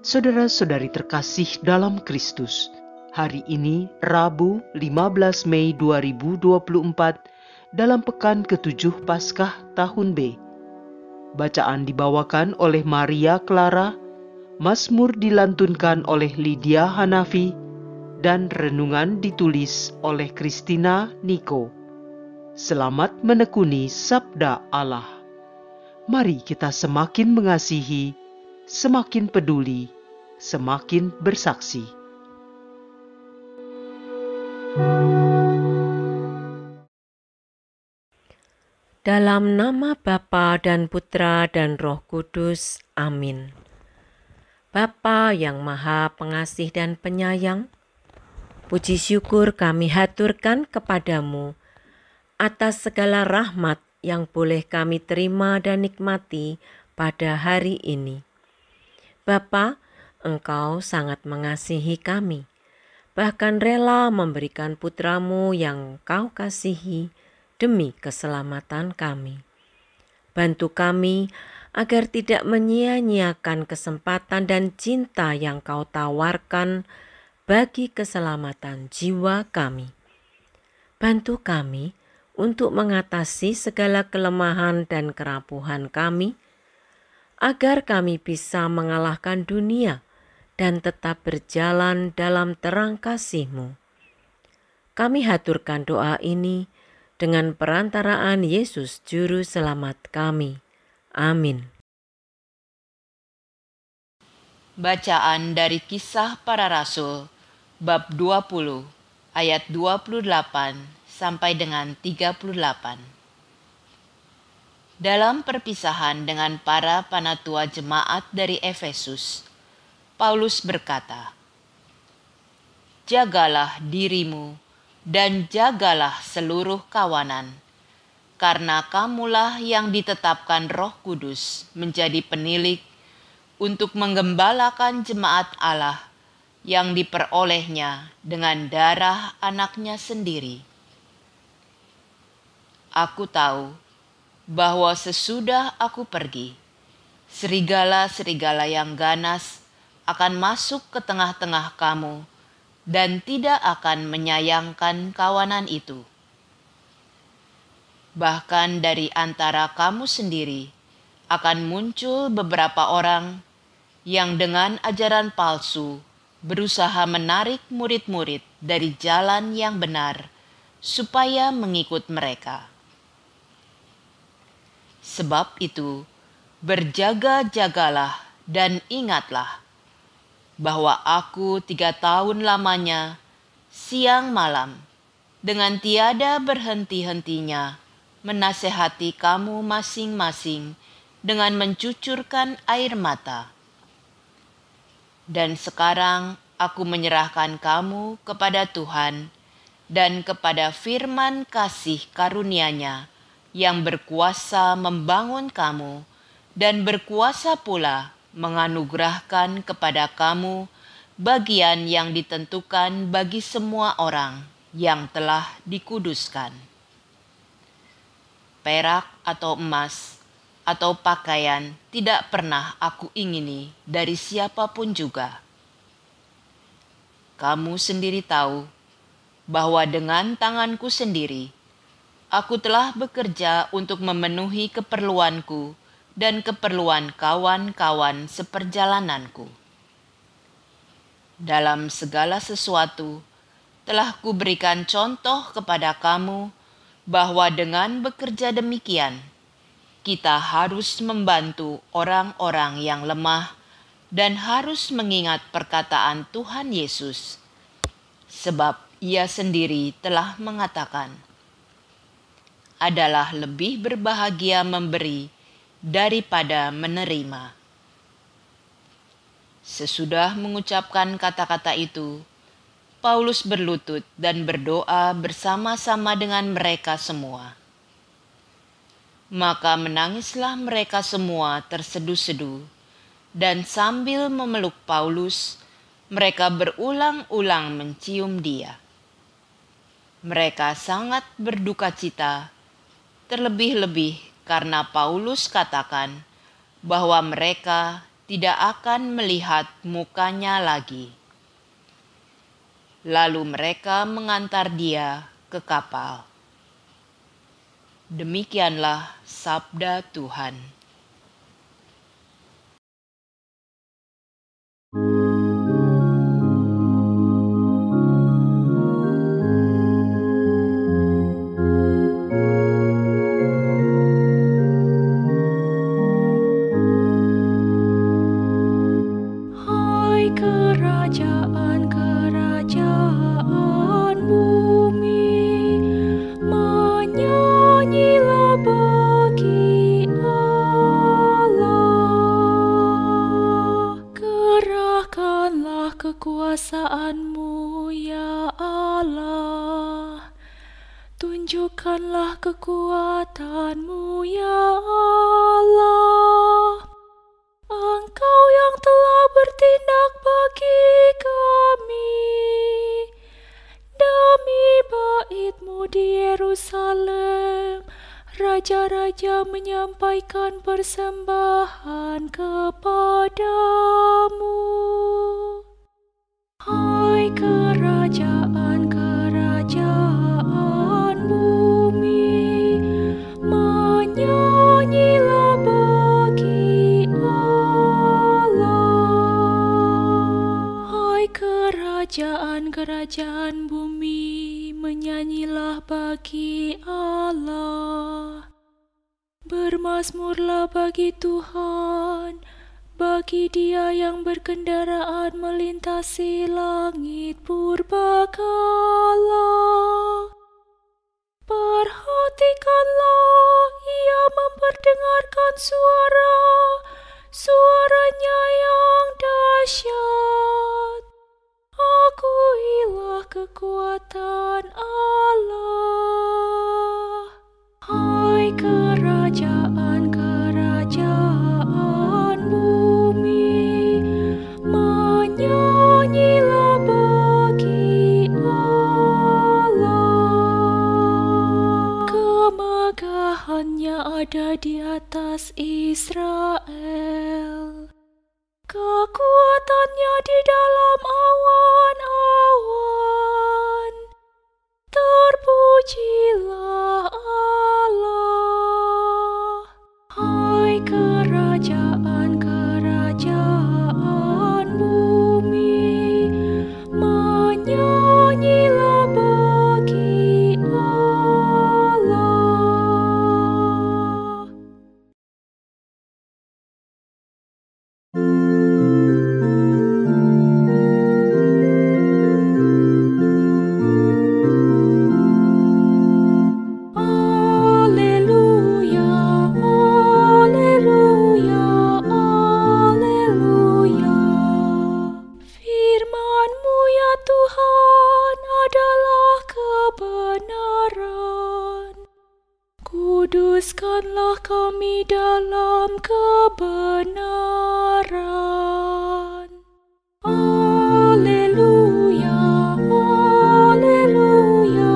Saudara-saudari terkasih dalam Kristus, hari ini Rabu 15 Mei 2024 dalam pekan ke-7 Paskah tahun B. Bacaan dibawakan oleh Maria Clara, Mazmur dilantunkan oleh Lydia Hanafi, dan renungan ditulis oleh Christina Niko. Selamat menekuni Sabda Allah. Mari kita semakin mengasihi, semakin peduli, semakin bersaksi. Dalam nama Bapa dan Putra dan Roh Kudus. Amin. Bapa yang Maha Pengasih dan Penyayang, puji syukur kami haturkan kepadamu atas segala rahmat yang boleh kami terima dan nikmati pada hari ini. Bapa, Engkau sangat mengasihi kami, bahkan rela memberikan putramu yang Kau kasihi demi keselamatan kami. Bantu kami agar tidak menyia-nyiakan kesempatan dan cinta yang Kau tawarkan bagi keselamatan jiwa kami. Bantu kami untuk mengatasi segala kelemahan dan kerapuhan kami, agar kami bisa mengalahkan dunia dan tetap berjalan dalam terang kasih-Mu. Kami haturkan doa ini dengan perantaraan Yesus Juru Selamat kami. Amin. Bacaan dari Kisah Para Rasul, bab 20, ayat 28 sampai dengan 38. Dalam perpisahan dengan para panatua jemaat dari Efesus, Paulus berkata, "Jagalah dirimu dan jagalah seluruh kawanan, karena kamulah yang ditetapkan Roh Kudus menjadi penilik untuk menggembalakan jemaat Allah yang diperolehnya dengan darah anaknya sendiri. Aku tahu bahwa sesudah aku pergi, serigala-serigala yang ganas akan masuk ke tengah-tengah kamu dan tidak akan menyayangkan kawanan itu. Bahkan dari antara kamu sendiri akan muncul beberapa orang yang dengan ajaran palsu berusaha menarik murid-murid dari jalan yang benar supaya mengikut mereka. Sebab itu, berjaga-jagalah dan ingatlah bahwa aku 3 tahun lamanya, siang malam, dengan tiada berhenti-hentinya, menasehati kamu masing-masing dengan mencucurkan air mata. Dan sekarang aku menyerahkan kamu kepada Tuhan dan kepada firman kasih karunia-Nya yang berkuasa membangun kamu dan berkuasa pula menganugerahkan kepada kamu bagian yang ditentukan bagi semua orang yang telah dikuduskan. Perak atau emas atau pakaian tidak pernah aku ingini dari siapapun juga. Kamu sendiri tahu bahwa dengan tanganku sendiri, aku telah bekerja untuk memenuhi keperluanku dan keperluan kawan-kawan seperjalananku. Dalam segala sesuatu, telah kuberikan contoh kepada kamu bahwa dengan bekerja demikian, kita harus membantu orang-orang yang lemah dan harus mengingat perkataan Tuhan Yesus, sebab Ia sendiri telah mengatakan, "Adalah lebih berbahagia memberi daripada menerima." Sesudah mengucapkan kata-kata itu, Paulus berlutut dan berdoa bersama-sama dengan mereka semua. Maka menangislah mereka semua tersedu-sedu, dan sambil memeluk Paulus, mereka berulang-ulang mencium dia. Mereka sangat berduka cita, terlebih-lebih karena Paulus katakan bahwa mereka tidak akan melihat mukanya lagi. Lalu mereka mengantar dia ke kapal. Demikianlah sabda Tuhan. Hai kerajaan-kerajaan bumi, menyanyilah bagi Allah. Kerahkanlah kekuasaan-Mu, ya Allah. Tunjukkanlah kekuatan-Mu, ya Allah. Engkau yang telah bertindak bagi kami demi bait-Mu di Yerusalem. Raja-raja menyampaikan persembahan kepadamu. Hai kerajaan-kerajaan bumi, menyanyilah bagi Allah. Hai kerajaan-kerajaan bumi, menyanyilah bagi Allah. Bermazmurlah bagi Tuhan, bagi Dia yang berkendaraan melintasi langit purbakala. Perhatikanlah, Ia memperdengarkan suaranya yang dahsyat. Akuilah kekuatan Allah. Hai kerajaan-kerajaan bumi, menyanyilah bagi Allah. Kemegahannya ada di atas Israel, kekuatannya di dalam awan-awan. Terpujilah Allah. Hai kerajaan-kerajaan bumi, menyanyilah bagi Allah. Haleluya, haleluya, haleluya. Firman-Mu ya Tuhan adalah kebenaran. Kuduskanlah kami dalam kebenaran. Haleluya, haleluya,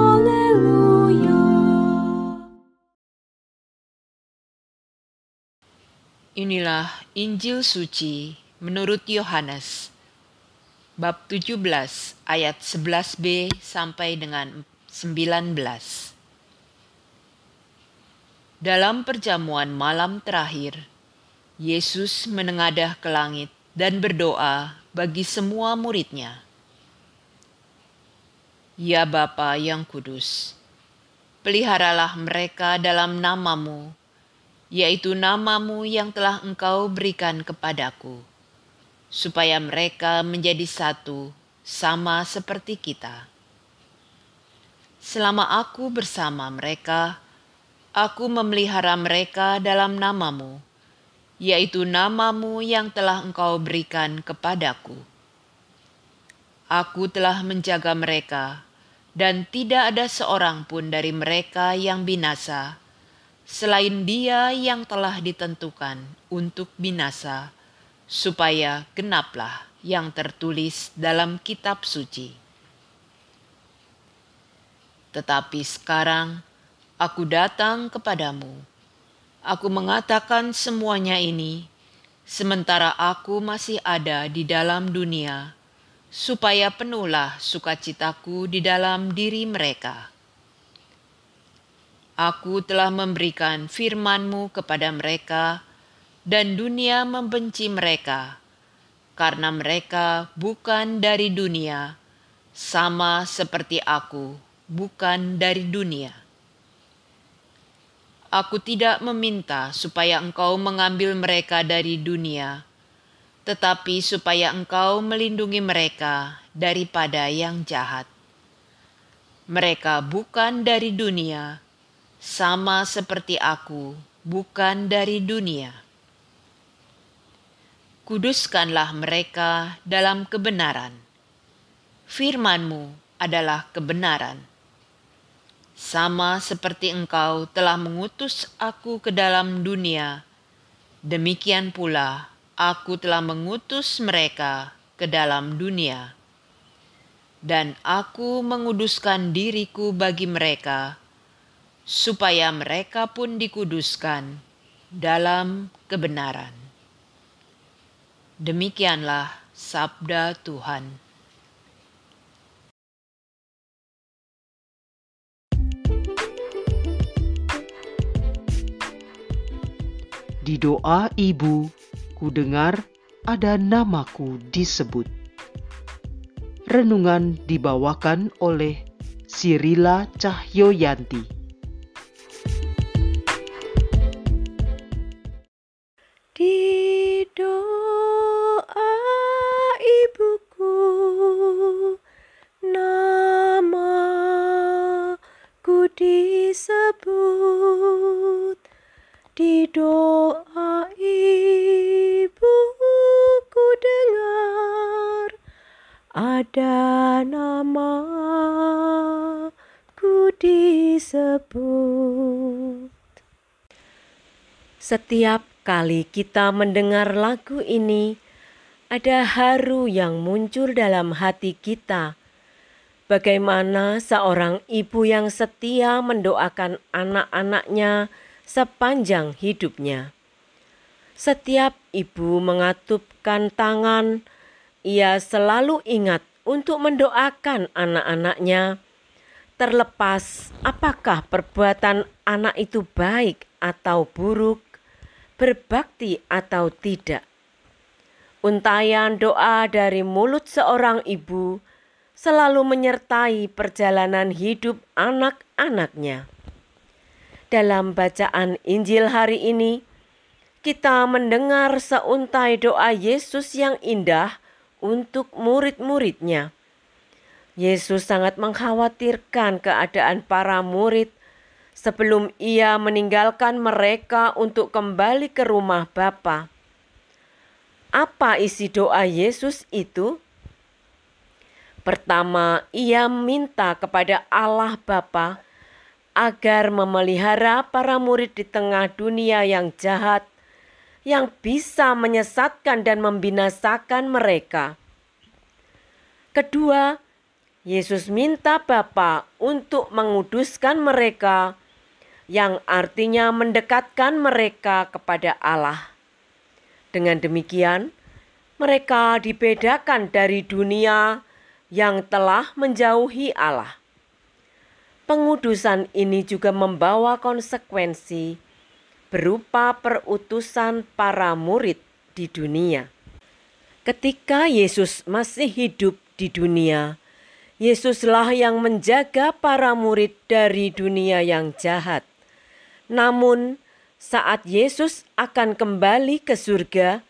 haleluya. Inilah Injil suci menurut Yohanes, bab 17 ayat 11b sampai dengan 19. Dalam perjamuan malam terakhir, Yesus menengadah ke langit dan berdoa bagi semua murid-Nya. Ya Bapa yang kudus, peliharalah mereka dalam nama-Mu, yaitu nama-Mu yang telah Engkau berikan kepadaku, supaya mereka menjadi satu, sama seperti kita. Selama aku bersama mereka, aku memelihara mereka dalam nama-Mu, yaitu nama-Mu yang telah Engkau berikan kepadaku. Aku telah menjaga mereka, dan tidak ada seorang pun dari mereka yang binasa, selain dia yang telah ditentukan untuk binasa, supaya genaplah yang tertulis dalam kitab suci. Tetapi sekarang aku datang kepadamu. Aku mengatakan semuanya ini sementara aku masih ada di dalam dunia, supaya penuhlah sukacitaku di dalam diri mereka. Aku telah memberikan firman-Mu kepada mereka, dan dunia membenci mereka, karena mereka bukan dari dunia, sama seperti aku bukan dari dunia. Aku tidak meminta supaya Engkau mengambil mereka dari dunia, tetapi supaya Engkau melindungi mereka daripada yang jahat. Mereka bukan dari dunia, sama seperti aku bukan dari dunia. Kuduskanlah mereka dalam kebenaran. Firman-Mu adalah kebenaran. Sama seperti Engkau telah mengutus aku ke dalam dunia, demikian pula aku telah mengutus mereka ke dalam dunia. Dan aku menguduskan diriku bagi mereka, supaya mereka pun dikuduskan dalam kebenaran. Demikianlah sabda Tuhan. Di doa ibu, ku dengar ada namaku disebut. Renungan dibawakan oleh Sirila Cahyoyanti. Di doa ibuku, namaku disebut. Di doa ibuku dengar ada namaku disebut. Setiap kali kita mendengar lagu ini, ada haru yang muncul dalam hati kita. Bagaimana seorang ibu yang setia mendoakan anak-anaknya sepanjang hidupnya. Setiap ibu mengatupkan tangan, ia selalu ingat untuk mendoakan anak-anaknya, terlepas apakah perbuatan anak itu baik atau buruk, berbakti atau tidak. Untayan doa dari mulut seorang ibu selalu menyertai perjalanan hidup anak-anaknya. Dalam bacaan Injil hari ini, kita mendengar seuntai doa Yesus yang indah untuk murid-muridnya. Yesus sangat mengkhawatirkan keadaan para murid sebelum ia meninggalkan mereka untuk kembali ke rumah Bapa. Apa isi doa Yesus itu? Pertama, ia minta kepada Allah Bapa agar memelihara para murid di tengah dunia yang jahat, yang bisa menyesatkan dan membinasakan mereka. Kedua, Yesus minta Bapa untuk menguduskan mereka, yang artinya mendekatkan mereka kepada Allah. Dengan demikian, mereka dibedakan dari dunia yang telah menjauhi Allah. Pengudusan ini juga membawa konsekuensi berupa perutusan para murid di dunia. Ketika Yesus masih hidup di dunia, Yesuslah yang menjaga para murid dari dunia yang jahat. Namun, saat Yesus akan kembali ke surga,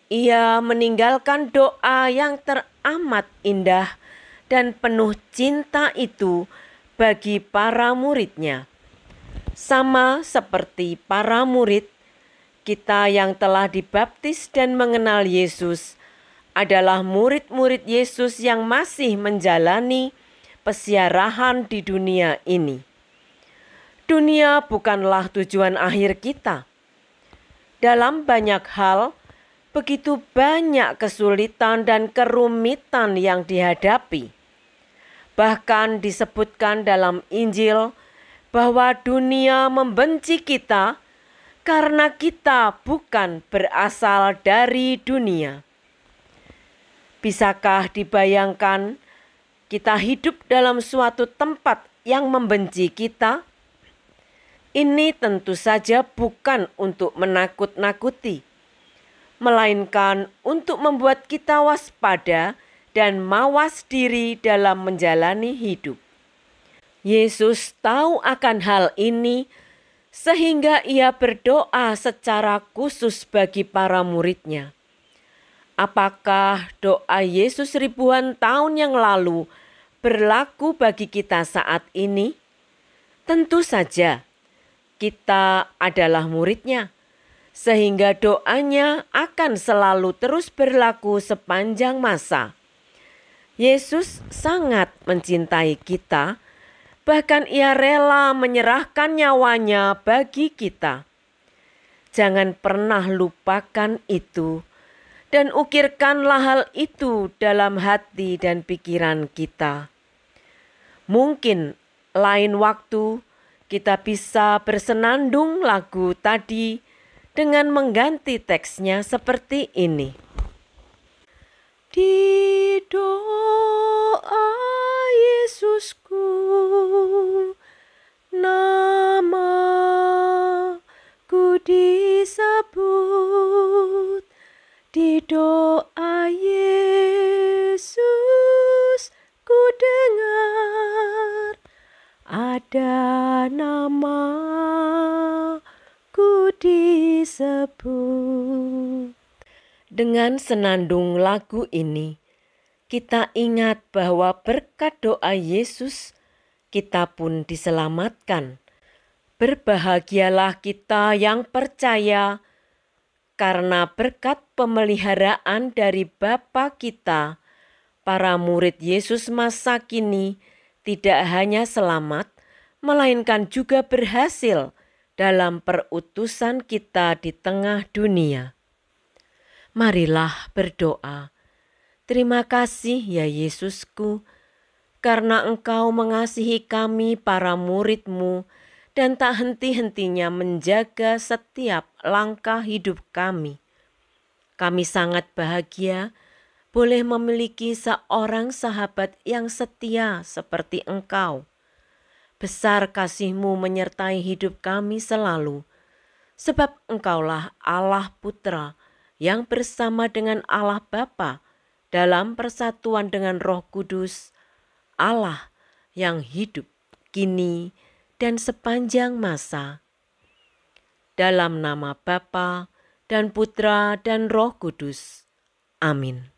ia meninggalkan doa yang teramat indah dan penuh cinta itu bagi para muridnya. Sama seperti para murid, kita yang telah dibaptis dan mengenal Yesus adalah murid-murid Yesus yang masih menjalani pesiarahan di dunia ini. Dunia bukanlah tujuan akhir kita. Dalam banyak hal, begitu banyak kesulitan dan kerumitan yang dihadapi. Bahkan disebutkan dalam Injil bahwa dunia membenci kita karena kita bukan berasal dari dunia. Bisakah dibayangkan kita hidup dalam suatu tempat yang membenci kita? Ini tentu saja bukan untuk menakut-nakuti, melainkan untuk membuat kita waspada dan mawas diri dalam menjalani hidup. Yesus tahu akan hal ini, sehingga ia berdoa secara khusus bagi para murid-Nya. Apakah doa Yesus ribuan tahun yang lalu berlaku bagi kita saat ini? Tentu saja, kita adalah murid-Nya, sehingga doanya akan selalu terus berlaku sepanjang masa. Yesus sangat mencintai kita, bahkan ia rela menyerahkan nyawanya bagi kita. Jangan pernah lupakan itu dan ukirkanlah hal itu dalam hati dan pikiran kita. Mungkin lain waktu kita bisa bersenandung lagu tadi dengan mengganti teksnya seperti ini. Di doa Yesusku, namaku disebut. Di doa Yesus ku dengar, ada namaku disebut. Dengan senandung lagu ini, kita ingat bahwa berkat doa Yesus, kita pun diselamatkan. Berbahagialah kita yang percaya, karena berkat pemeliharaan dari Bapa kita, para murid Yesus masa kini tidak hanya selamat, melainkan juga berhasil dalam perutusan kita di tengah dunia. Marilah berdoa. Terima kasih ya Yesusku, karena Engkau mengasihi kami para murid-Mu dan tak henti-hentinya menjaga setiap langkah hidup kami. Kami sangat bahagia boleh memiliki seorang sahabat yang setia seperti Engkau. Besar kasih-Mu menyertai hidup kami selalu, sebab Engkaulah Allah Putra yang bersama dengan Allah Bapa dalam persatuan dengan Roh Kudus, Allah yang hidup kini dan sepanjang masa. Dalam nama Bapa dan Putra dan Roh Kudus. Amin.